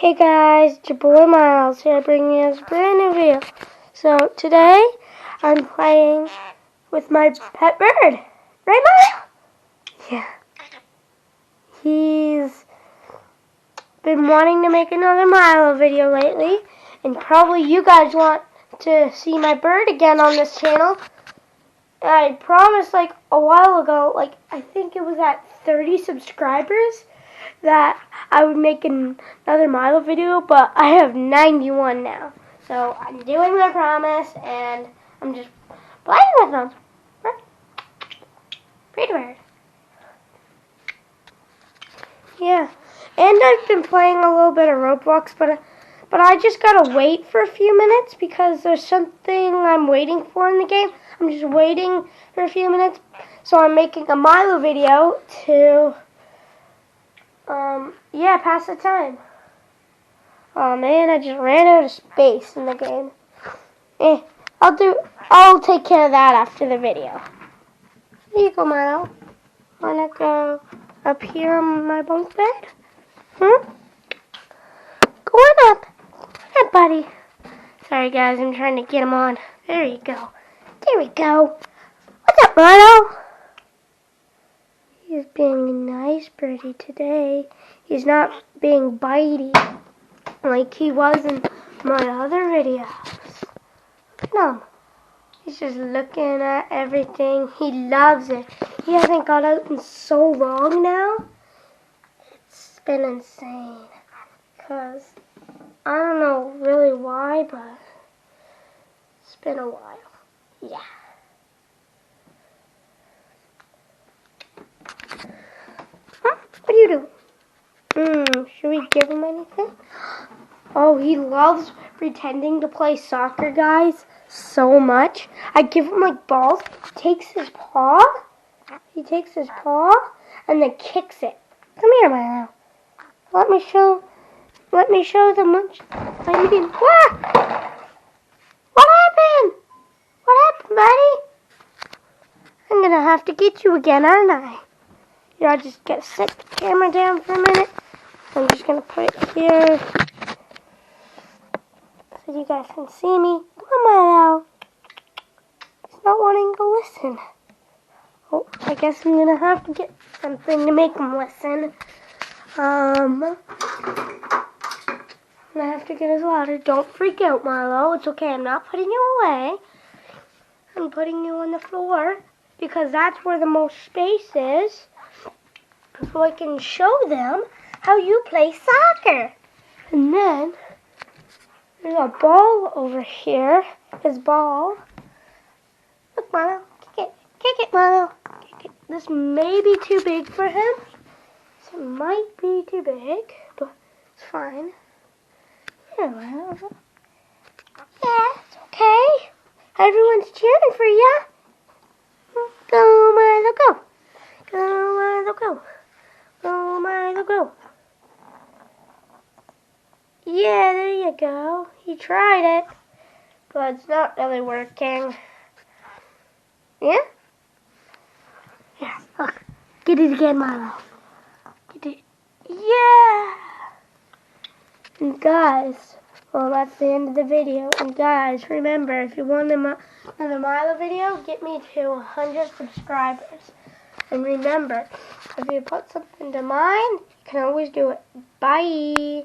Hey guys, it's your boy Miles here bringing you a brand new video. So today I'm playing with my pet bird. Right, Miles? Yeah. He's been wanting to make another Milo video lately, and probably you guys want to see my bird again on this channel. I promised like a while ago, like I think it was at 30 subscribers, that I would make another Milo video, but I have 91 now. So I'm doing my promise, and I'm just playing with them. Pretty weird. Yeah, and I've been playing a little bit of Roblox, but I just gotta wait for a few minutes because there's something I'm waiting for in the game. I'm just waiting for a few minutes, so I'm making a Milo video to pass the time. Oh man, I just ran out of space in the game. I'll take care of that after the video. Here you go, Milo. Wanna go up here on my bunk bed? Go on up. Come on, buddy. Sorry guys, I'm trying to get him on. There you go. There we go. What's up, Milo? He's being a nice birdie today. He's not being bitey like he was in my other videos. Look at him. He's just looking at everything. He loves it. He hasn't got out in so long now. It's been insane. Because I don't know really why, but it's been a while. Yeah. What are you doing? Should we give him anything? Oh, he loves pretending to play soccer, guys, so much. I give him like balls. He takes his paw and then kicks it. Come here, Milo. Let me show them what I mean. What happened? What happened, buddy? I'm gonna have to get you again, aren't I? Here, I'll just set the camera down for a minute. I'm just going to put it here so you guys can see me. Come on, Milo. He's not wanting to listen. Oh, I guess I'm going to have to get something to make him listen. I'm going to have to get his water. Don't freak out, Milo. It's okay. I'm not putting you away. I'm putting you on the floor because that's where the most space is. So I can show them how you play soccer. And then there's a ball over here. His ball. Look, Milo. Kick it, Milo. Kick it. This may be too big for him. This might be too big, but it's fine. Here, Milo. Yeah, it's okay. Everyone's cheering for you. Go, Milo, go. Go, Milo, go. Go, Milo, go. Yeah, there you go. He tried it, but it's not really working. Yeah? Yeah, look. Get it again, Milo. Get it. Yeah! And guys, well, that's the end of the video. And guys, remember, if you want another Milo video, get me to 100 subscribers. And remember, if you put something to mind, you can always do it. Bye!